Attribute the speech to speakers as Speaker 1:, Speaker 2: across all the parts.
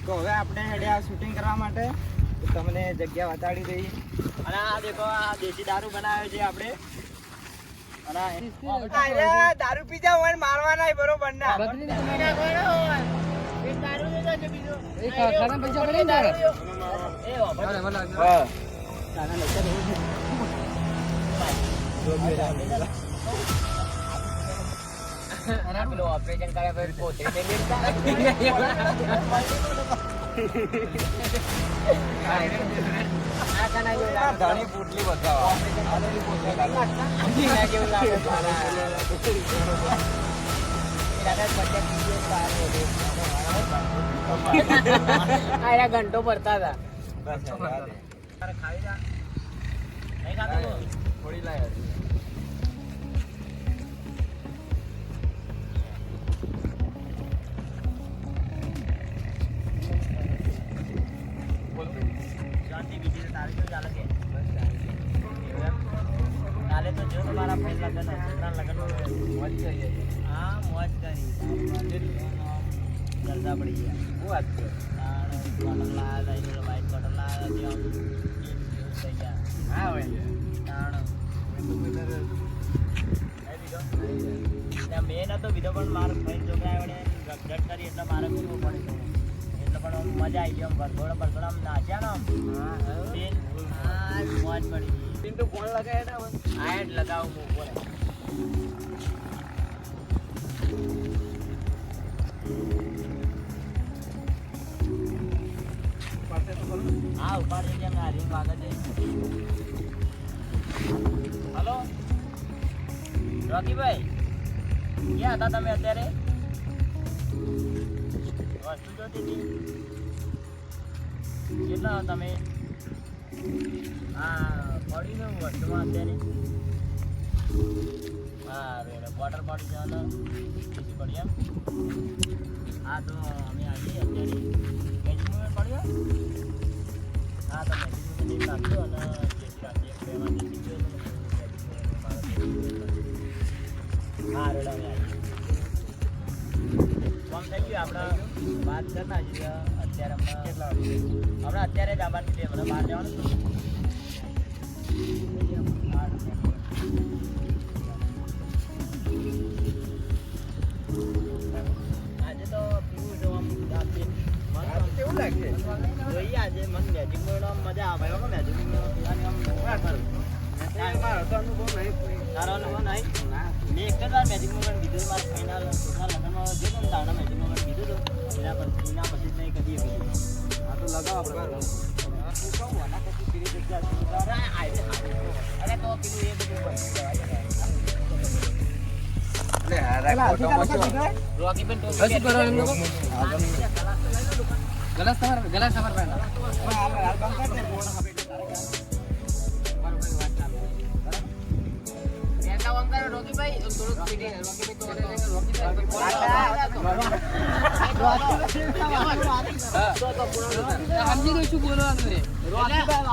Speaker 1: તો હવે આપણે હેડ્યા શૂટિંગ કરવા માટે તમને જગ્યા બતાડી દઈ અને આ દેખો આ દેશી દારૂ બનાવ્યો છે આપણે અને દારૂ પીજા હોય મારવા નહીં બરોબર ના ઓપરેશન કર્યા પછી પોતરી ધણી પુટલી બતાવો ઘંટો પડતા હતા થોડી લાય કાલે તો જો તમારા ભાઈ લગન છોકરા લગન મોજ કરી હા મોજ કરી જલસા પડી ગયા શું વાત છે કોટન લાયા વાઈટ કોટન લાયા થઈ ગયા હા હોય મેં નતો બીજો પણ મારો ભાઈ છોકરા વડે ગટ કરી એટલે મારે કરવું પડે એટલે પણ મજા આવી ગઈ આમ ભરઘોડા આમ નાચ્યા ને મોજ પડી ગઈ પિન્ટુ ફોન લગાય ને આ હેડ લગાવું હું બોલે હા ઉપાડી કેમ આ રિંગ વાગે છે હલો રોકીભાઈ ક્યાં હતા તમે અત્યારે વસ્તુ જોતી હતી કેટલા તમે હા પડી ને વસ્તુમાં અત્યારે હા રેડો વોટર પડી જવાનો બીજી પડી એમ હા તો અમે આવીએ અત્યારે મેજિક મૂવમેન્ટ પડ્યો હા તો મેજિક મૂવમેન્ટ નાખ્યો અને જેથી રાખીએ બેમાં જેથી ગયો હા રેડો અમે આવીએ ફોન થઈ ગયું આપણે વાત કરી નાખીએ અત્યારે હમણાં કેટલા હમણાં અત્યારે જ આવવાનું છે હમણાં બહાર જવાનું હતું આજે તો પીવું જોવા કેવું લાગે જોઈએ આજે મને મેજિક મેળવવા મજા આવે મેજિક મેળવવાની આમ કરું મારો તો અનુભવ નહીં તારો અનુભવ નહીં મેં એક જ વાર મેજિક મેળવવાનું કીધું મારા ફાઇનલ છોકરા લગ્નમાં જોયું ને તારના મેજિક મેળવવાનું કીધું હતું એના પછી નહીં કદી હા તો લગાવો આપણે અરે તો પેલું એ બધું રોકી પણ ગલાસ તમારે રોકીભાઈ થોડુંક સમજી ગયું શું બોલવાનું રે રોકીભાઈ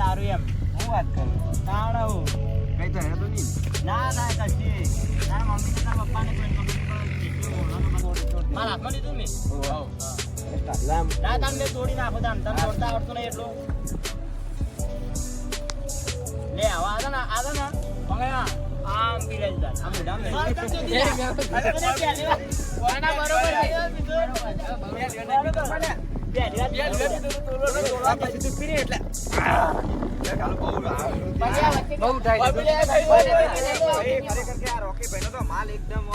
Speaker 1: દારૂ એમ હું વાત કરું તાણ કઈ તો હે તો નહીં ના ના કશી તારા મમ્મી ને તારા પપ્પા ને કોઈ મારા હાથમાં લીધું મેં ના તમને તોડી નાખો તમે તોડતા આવડતું નહીં એટલું લે આવા ને પગલા આમ બિરાજદાર આમ ડામ કોના બરોબર માલ એકદમ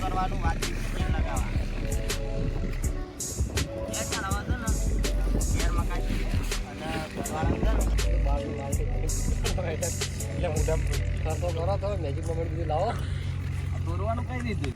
Speaker 1: કરવાનું વાતચીત લગાવવા મેજિક મોમેન્ટ બધું લાવો દોરવાનું કઈ દીધું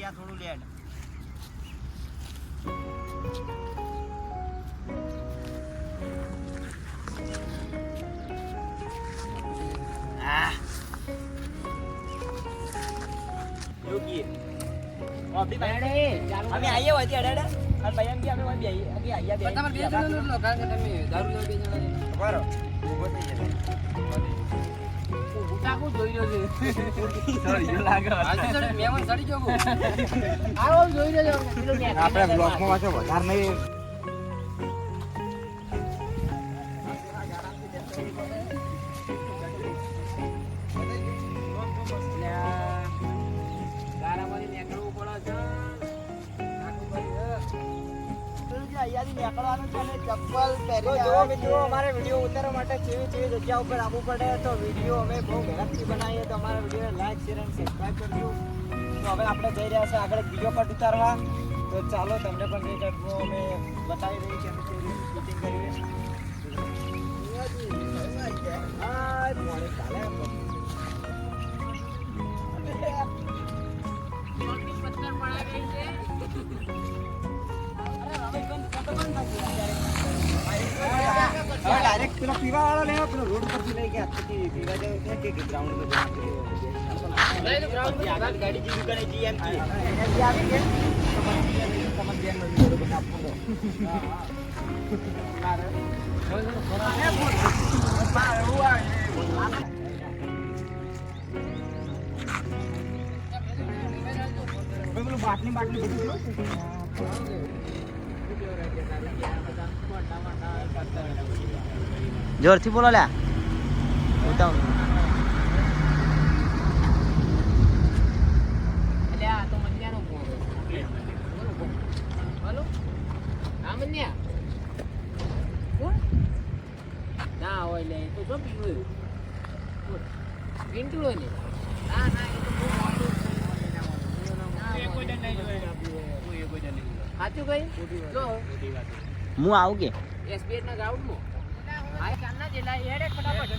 Speaker 1: થોડું લેડ અમે આઈએ હોય ત્યાં અડાડા અને ભાઈ એમ કે અમે હોય બે આઈએ બે તમારે બે જણ લો કારણ કે તમે દારૂ લો બે જણ બરો ઉભો થઈ જાય ઉઠાકો જોઈ રહ્યો છે સરી જો લાગે આજી સડી મેમન સડી ગયો આવો જોઈ રહ્યો આપણે બ્લોકમાં વાંચો વધાર નહીં ચપ્પલ પહેરી અમારે વિડીયો ઉતારવા માટે કેવી જગ્યા ઉપર આવવું પડે તો વિડીયો અમે બહુ મહેનતથી બનાવીએ તો અમારા વિડીયો લાઈક શેર અને સબસ્ક્રાઈબ કરજો તો હવે આપણે જઈ રહ્યા છે આગળ બીજો કટ ઉતારવા તો ચાલો તમને પણ એ કટનો અમે બતાવી દઈએ કે અમે કેવી રીતે શૂટિંગ કરીએ ડાયરેક્ટ પેલો પીવા વાળો લેવો પેલો રોડ પરથી લઈ ગયા પછી પીવા જવું છે કે ગ્રાઉન્ડમાં ગાડી જીવી કરે જીએમ કી એનર્જી આવી કે તમને ધ્યાનમાં વિડિયો બના આપો પેલું બાટલી બધું જોરથી બોલો લ્યા ઉતાવ અલ્યા તો મંડિયાનો ફોન બોલો આ મંડિયા કોણ ના હોય લે તો જો પીવું પિંટુડો ને ના એ તો બહુ મોડું કોઈ ડન નહીં સાચું કઈ જો હું આવું કે એસબીઆઈ ના ગ્રાઉન્ડમાં આ કાના જેલા એડે ફટાફટ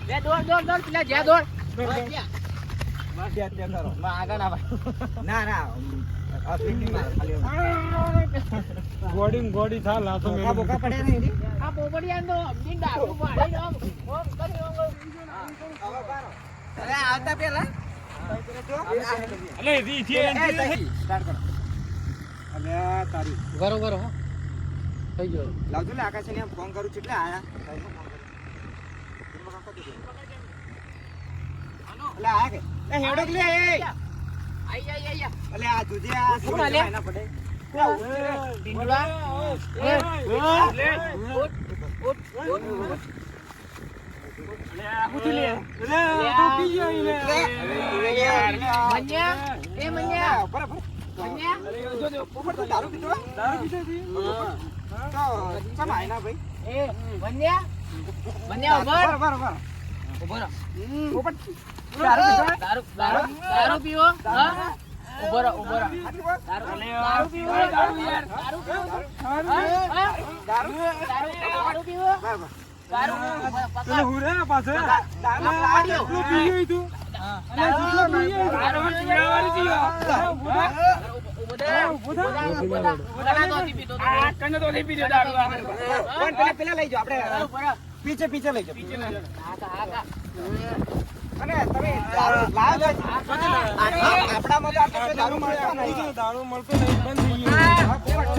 Speaker 1: લે દોડ પેલા જ્યાં દોડ બસ ત્યાં કરો આગળ ના ભાઈ ના આ ફિટિંગ માં ખાલી ગોડી થા લાતો મે બોકા પડ્યા નહીં આ પોપડિયા નો અબદીન દારૂ પાડી આમ ઓમ કરી ઓમ અરે આવતા પેલા અલે રી થી સ્ટાર્ટ કરો અલ્યા તારી બરોબર હો થઈ ગયો લાવજો લે આકાશ ને ફોન કરું છું એટલે આયા અલે આ કે એ હેડો લે આઈ અલે આ તુજે આ કોણ લે ના પડે ટીંગલા લે લે આ કુતી લે લે તો પી ગયો લે મન્યા એ મન્યા બરાબર મન્યા જો જો ઉપર તો દારૂ પીતો હતી તો સમાય ના ભાઈ એ મન્યા ઉભર ઉપર દારૂ પીવો હા ઉભર દારૂ પીવો દારૂ યાર દારૂ પીવો દારૂ પીવો દારૂ પેલો હુરે પાછે દારૂ પાડ્યો પીયો તું પેલા લઈ જાઓ આપણે પીછે પીછે લઈ જાઓ અને તમે આપણામાં તો આપણે દારૂ મળતો નહીં દારૂ મળતો નહીં બંધ થઈ ગયું દારૂ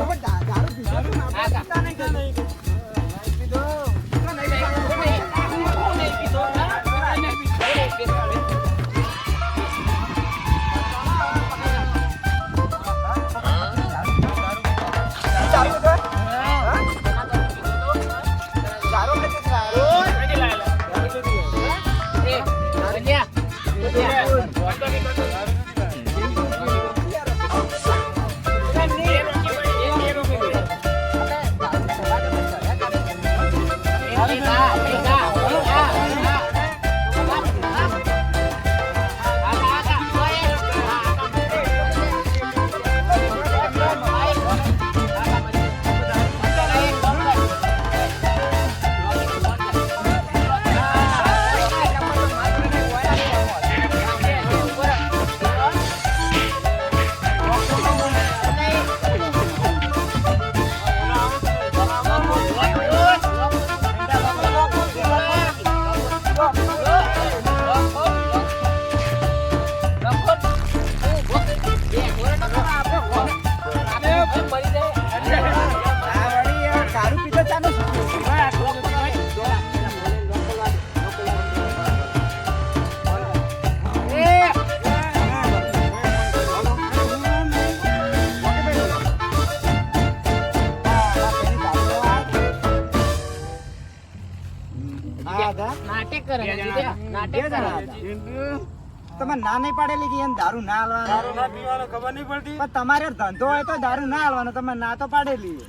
Speaker 1: તમે ના નહીં પાડેલી કે એને દારૂ ના હાલવાનો ખબર નહીં પડતી પણ તમારે ધંધો હોય તો દારૂ ના હાલવાનો તમે ના તો પાડેલી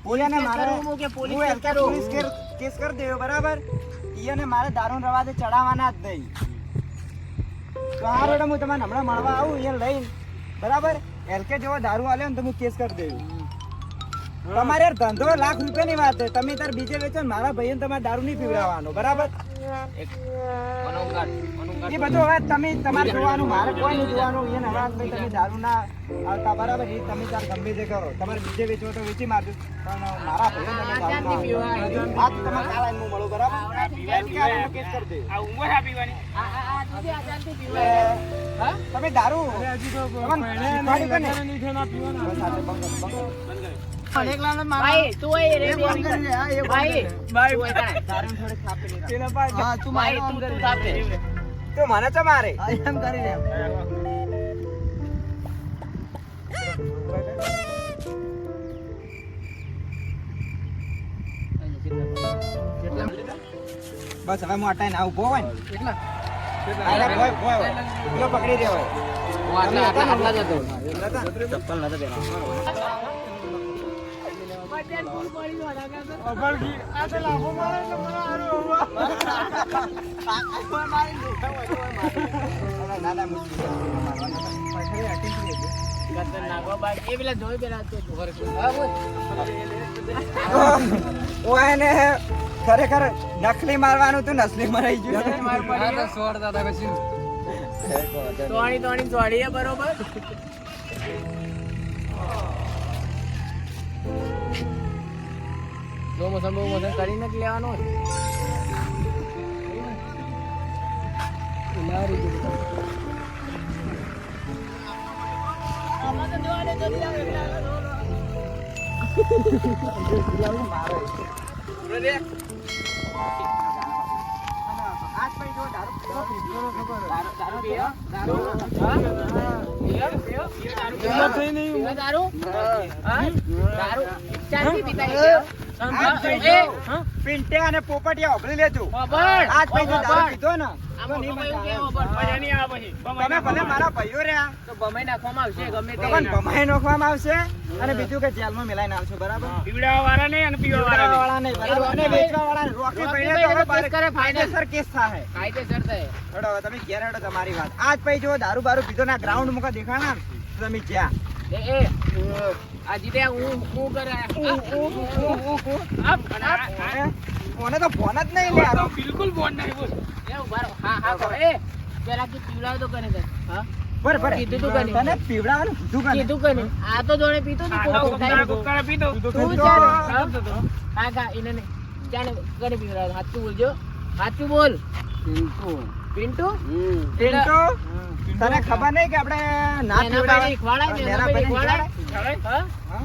Speaker 1: પોલીસને મારે પોલીસ કેસ કરી દેવો બરાબર ઈયોને મારે દારૂ રવાજે ચડાવવાના જ નહીં તો આ રોડે હું તમને હમણાં મળવા આવું એ લઈને બરાબર એલકે જેવો દારૂ આલ્યો ને તો હું કેસ કરી દેવું તમારે ધંધો લાખ રૂપિયાની વાત છે તમે તાર બીજે વેચો ને મારા ભાઈને તમારે દારૂ નહીં પીવડાવવાનો બરાબર એ બધું હવે તમે તમારે જોવાનું મારે કોઈ નહીં જોવાનું એને હવે ભાઈ તમે દારૂ ના આવતા બરાબર એ તમે તાર ગમે તે કરો તમારે બીજે વેચવો તો વેચી મારજો પણ મારા ભાઈને તમારે કાલ આવીને મળો બરાબર કેસ કરી દે તમે દારૂ ભાઈ તું રે ભાઈ તું મને તો મારે એમ કરી રે બસ હવે હું અટાઈને આવું ઉભો હોય ને કેટલા પકડી રહ્યો હોય ચપ્પલ નતો ખરેખર નકલી મારવાનું તું નસલી મરાઈ ગયું બરોબર મોસમ કરીને જ લેવાનો પિંટે અને પોપટિયા ઓબળી લેજો આજ પછી દારૂ પીધો ને તમે ભલે મારા ભાઈઓ રહ્યા તો બમાઈ નાખવામાં આવશે ગમે તે બમાઈ નાખવામાં આવશે અને બીજું કે જેલમાં મિલાઈને આવશે બરાબર પીવડાવા વાળા નહીં અને પીવા વાળા નહીં બરાબર અને વેચવા વાળા રોકી પડીને તો હવે બાર કરે ફાયદેસર કેસ થાય કાયદેસર થાય છોડો તમે ઘેર હેડો તમારી વાત આજ પછી જો દારૂ બારૂ પીધો ના ગ્રાઉન્ડ મુકા દેખાણા તમે જ્યાં કોને તો ફોન જ નહીં લે બિલકુલ ફોન નહીં બોલ
Speaker 2: પેલા કી પીવડાવ તો કને કર હા
Speaker 1: બરાબર
Speaker 2: કીધું તું કને
Speaker 1: તને પીવડાવવાનું કીધું
Speaker 2: કીધું કને આ તો જોડે પીતો તું કોક થાય તું ચાલ હા ગા એને ને ચાને કને પીવડાવ હાચું બોલજો હાચું બોલ પિન્ટુ
Speaker 1: પિન્ટુ તને ખબર નહીં કે આપણે ના પીવડાવે
Speaker 2: ખવાડાય હા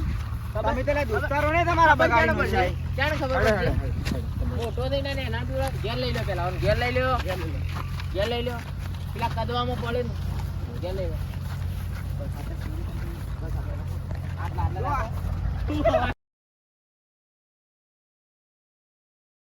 Speaker 1: તમે પેલા દોસ્તારો ને તમારા બગાડી મૂક્યા.
Speaker 2: ચાને ખબર પડશે ફોટો દઈને ને ના પીવડાવ ઘેર લઈ લો પેલા ઘેર લઈ લ્યો ઘેર લઈ લ્યો પેલા કદવામાં પડે ને ઘેર લઈ લો બસ આટલા